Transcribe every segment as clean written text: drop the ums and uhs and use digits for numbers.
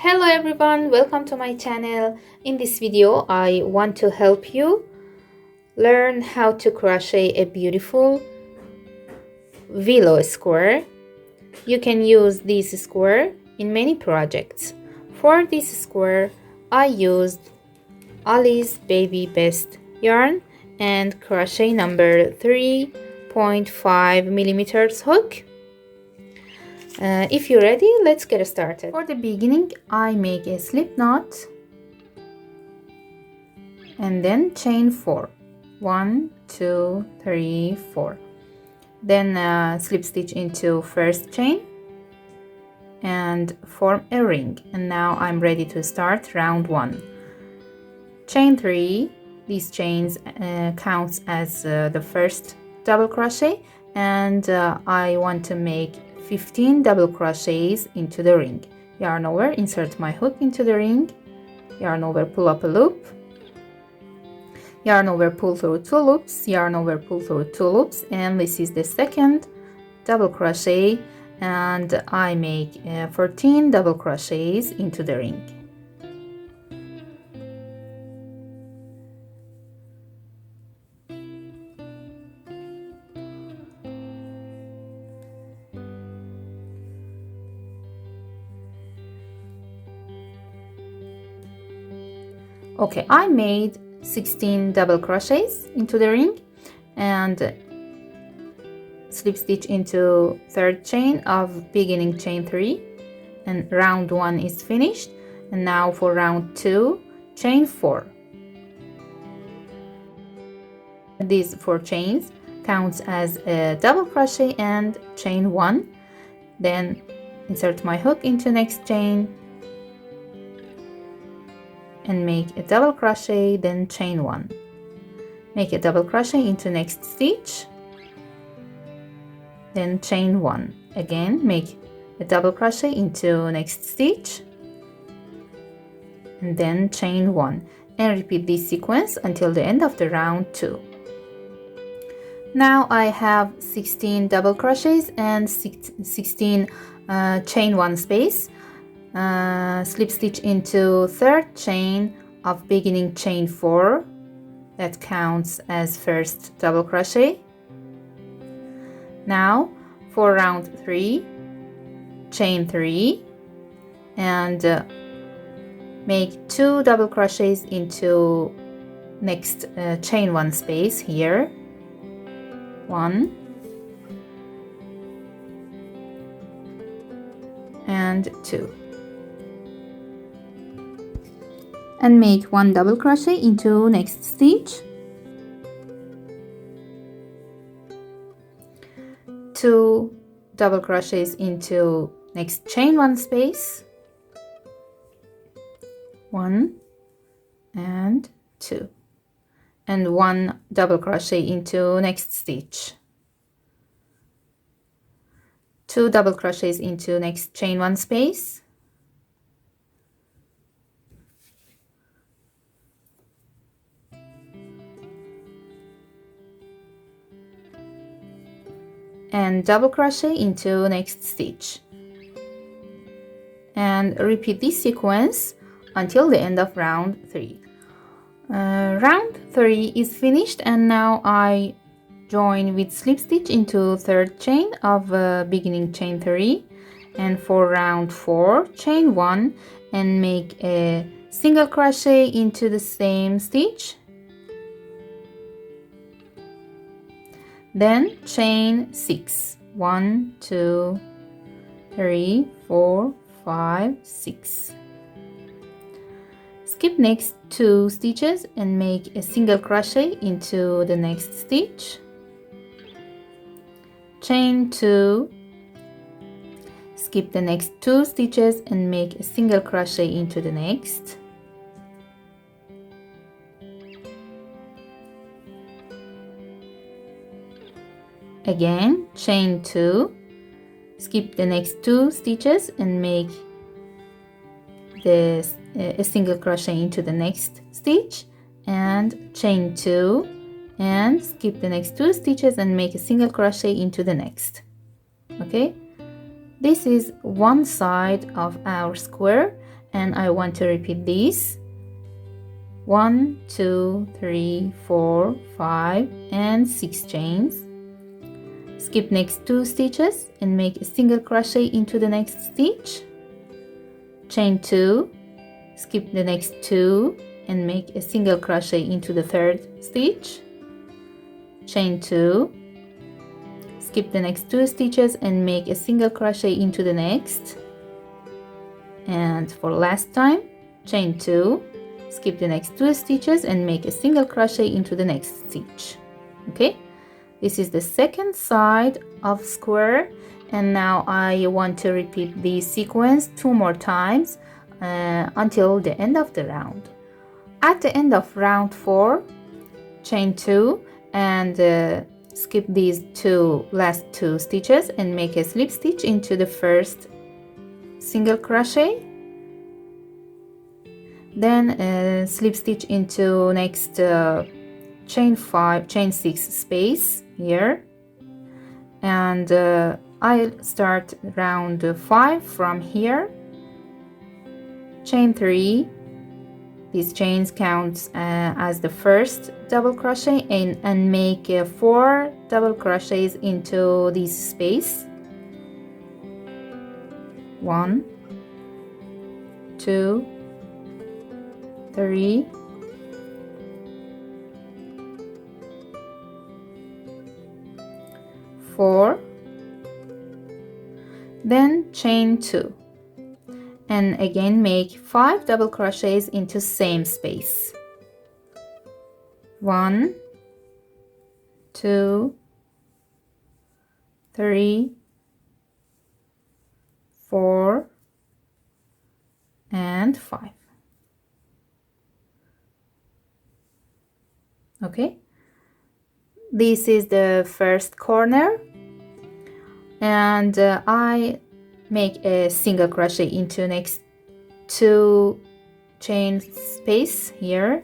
Hello everyone, welcome to my channel. In this video I want to help you learn how to crochet a beautiful willow square. You can use this square in many projects. For this square I used Ali's Baby Best yarn and crochet number 3.5 millimeters hook. If you're ready, let's get started. For the beginning, I make a slip knot and then chain 4. 1, 2, 3, 4. Then slip stitch into first chain and form a ring. And now I'm ready to start round 1. Chain 3. These chains counts as the first double crochet, and I want to make 15 double crochets into the ring. Yarn over, insert my hook into the ring, yarn over, pull up a loop, yarn over, pull through 2 loops, yarn over, pull through 2 loops, and this is the second double crochet, and I make 14 double crochets into the ring. Okay, I made 16 double crochets into the ring and slip stitch into third chain of beginning chain 3, and round 1 is finished. And now for round 2, chain 4. These 4 chains counts as a double crochet and chain 1. Then insert my hook into next chain and make a double crochet, then chain 1. Make a double crochet into next stitch, then chain 1. Again, make a double crochet into next stitch, and then chain 1. And repeat this sequence until the end of the round 2. Now I have 16 double crochets and 16 chain 1 space. Slip stitch into third chain of beginning chain 4, that counts as first double crochet. Now for round 3, chain 3 and make 2 double crochets into next chain 1 space here. 1 and 2. And make 1 double crochet into next stitch, 2 double crochets into next chain 1 space, 1 and 2, and 1 double crochet into next stitch, 2 double crochets into next chain 1 space, and double crochet into next stitch, and repeat this sequence until the end of round 3. Round 3 is finished, and now I join with slip stitch into third chain of beginning chain 3, and for round 4 chain 1 and make a single crochet into the same stitch. Then chain 6. 1, 2, 3, 4, 5, 6. Skip next 2 stitches and make a single crochet into the next stitch. Chain 2. Skip the next 2 stitches and make a single crochet into the next. Again, chain 2, skip the next 2 stitches and make a single crochet into the next stitch, and chain 2 and skip the next 2 stitches and make a single crochet into the next. Okay, this is one side of our square, and I want to repeat these 1 2 3 4 5 and 6 chains. Skip next 2 stitches and make a single crochet into the next stitch, chain 2, skip the next 2 and make a single crochet into the third stitch, chain 2, skip the next 2 stitches and make a single crochet into the next, and for last time, chain 2, skip the next 2 stitches and make a single crochet into the next stitch. Okay, this is the second side of square, and now I want to repeat the sequence 2 more times until the end of the round. At the end of round 4, chain 2 and skip these last 2 stitches and make a slip stitch into the first single crochet, then slip stitch into next chain 6 space here, and I'll start round 5 from here, chain 3, these chains counts as the first double crochet, and make 4 double crochets into this space, 1 2 3 4, then chain 2 and again make 5 double crochets into same space, 1 2 3 4 and 5. Okay, this is the first corner, and I make a single crochet into next 2 chain space here,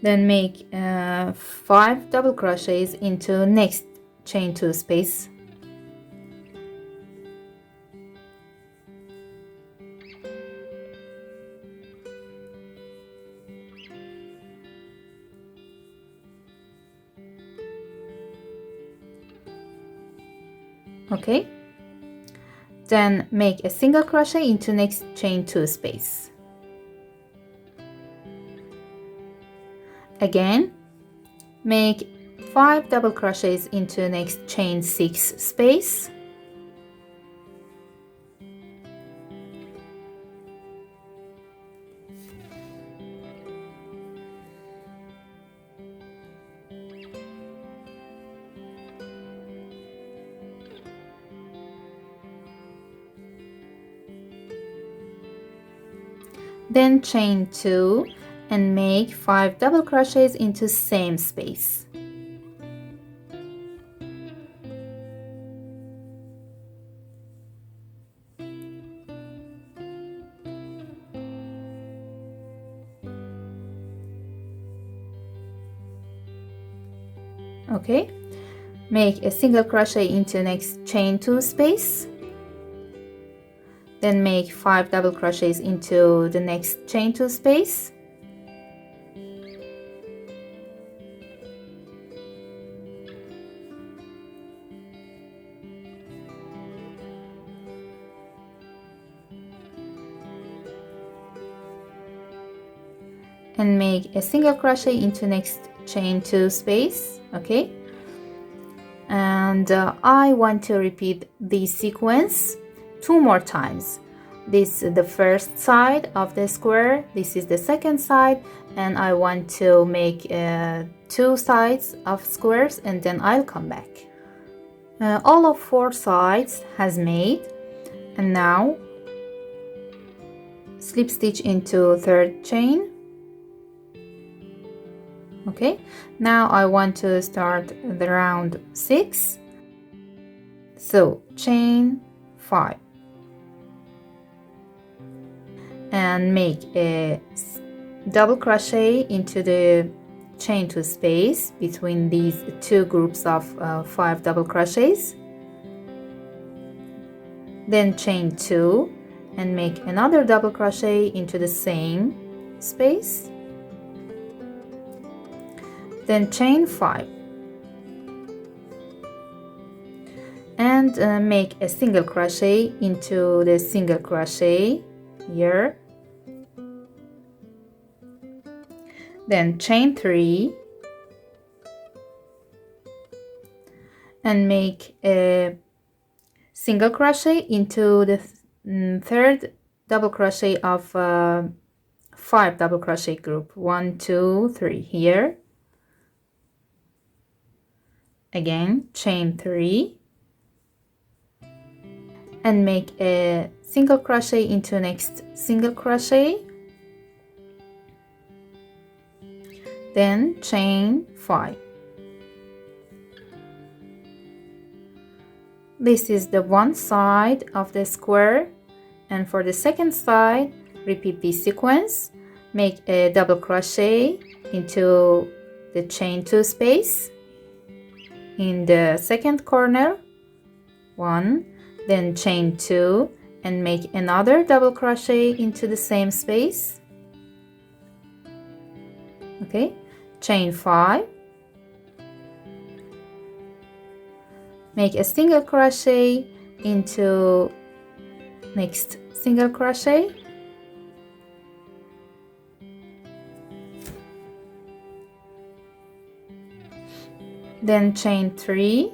then make 5 double crochets into next chain 2 space, okay, then make a single crochet into next chain 2 space, again make 5 double crochets into next chain 6 space, then chain 2 and make 5 double crochets into same space, okay, make a single crochet into next chain 2 space, then make 5 double crochets into the next chain 2 space, and make a single crochet into next chain 2 space. Okay, and I want to repeat this sequence 2 more times. This is the first side of the square, this is the second side, and I want to make 2 sides of squares, and then I'll come back. All of 4 sides has made, and now slip stitch into third chain. Okay, now I want to start the round 6, so chain 5 and make a double crochet into the chain 2 space between these 2 groups of 5 double crochets, then chain 2 and make another double crochet into the same space, then chain 5 and make a single crochet into the single crochet here, then chain 3 and make a single crochet into the third double crochet of 5 double crochet group, 1 2 3 here, again chain 3 and make a single crochet into next single crochet, then chain 5. This is the one side of the square, and for the second side repeat this sequence. Make a double crochet into the chain 2 space in the second corner, 1, then chain 2 and make another double crochet into the same space, okay, chain 5, make a single crochet into next single crochet, then chain 3,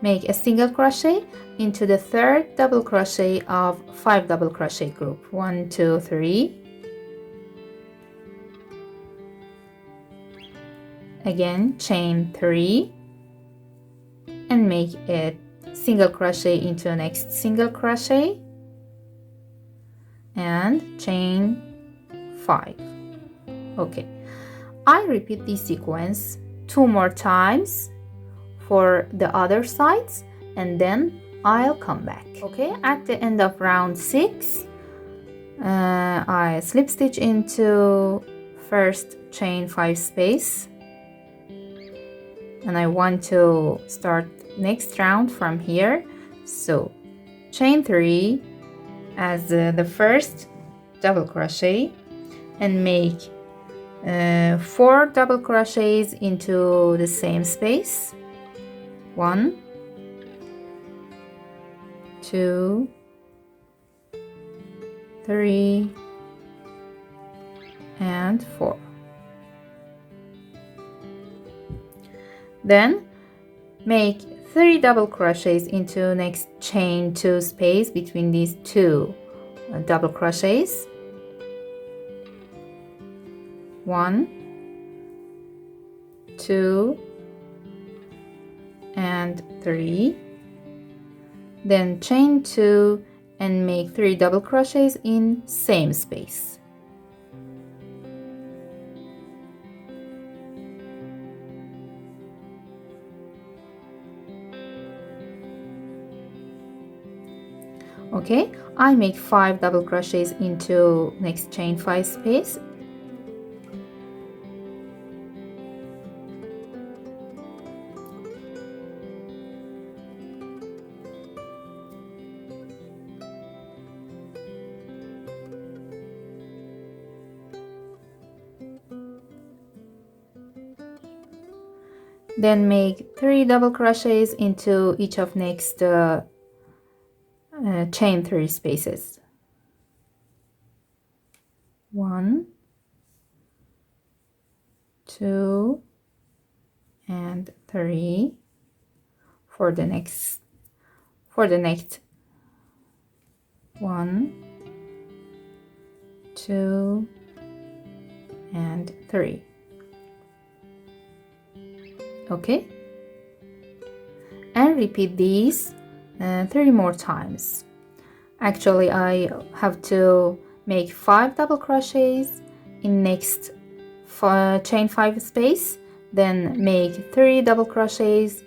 make a single crochet into the third double crochet of 5 double crochet group, 1 2 3, again chain 3 and make a single crochet into the next single crochet and chain 5. Okay, I repeat this sequence 2 more times for the other sides and then I'll come back. Okay, at the end of round 6 I slip stitch into first chain 5 space, and I want to start next round from here, so chain 3 as the first double crochet and make 4 double crochets into the same space, 1 2 3 and 4. Then make 3 double crochets into next chain 2 space between these 2 double crochets, 1 2 and 3, then chain 2 and make 3 double crochets in same space. Okay, I make 5 double crochets into next chain 5 space, then make 3 double crochets into each of next chain 3 spaces, 1 2 and 3 for the next 1 2 and 3. Okay, and repeat these 3 more times. Actually I have to make 5 double crochets in next chain 5 space, then make 3 double crochets,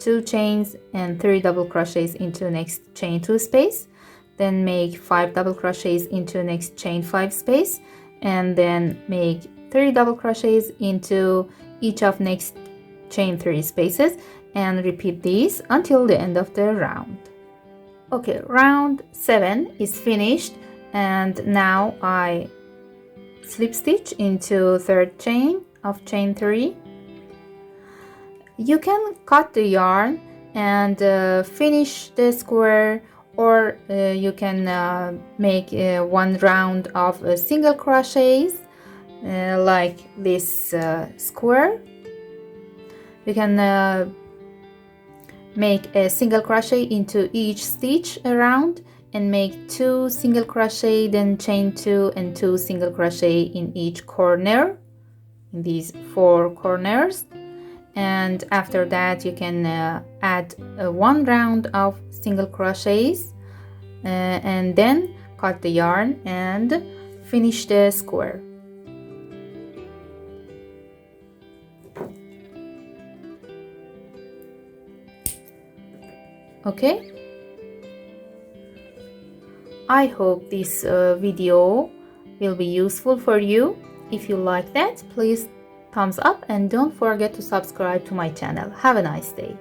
2 chains and 3 double crochets into next chain 2 space, then make 5 double crochets into next chain 5 space, and then make 3 double crochets into each of next chain 3 spaces, and repeat this until the end of the round. Okay, round 7 is finished, and now I slip stitch into third chain of chain 3. You can cut the yarn and finish the square, or you can make one round of single crochets like this square. You can make a single crochet into each stitch around and make 2 single crochet, then chain 2 and 2 single crochet in each corner, in these 4 corners. And after that you can add one round of single crochets and then cut the yarn and finish the square. Okay, I hope this video will be useful for you. If you like that, please thumbs up and don't forget to subscribe to my channel. Have a nice day.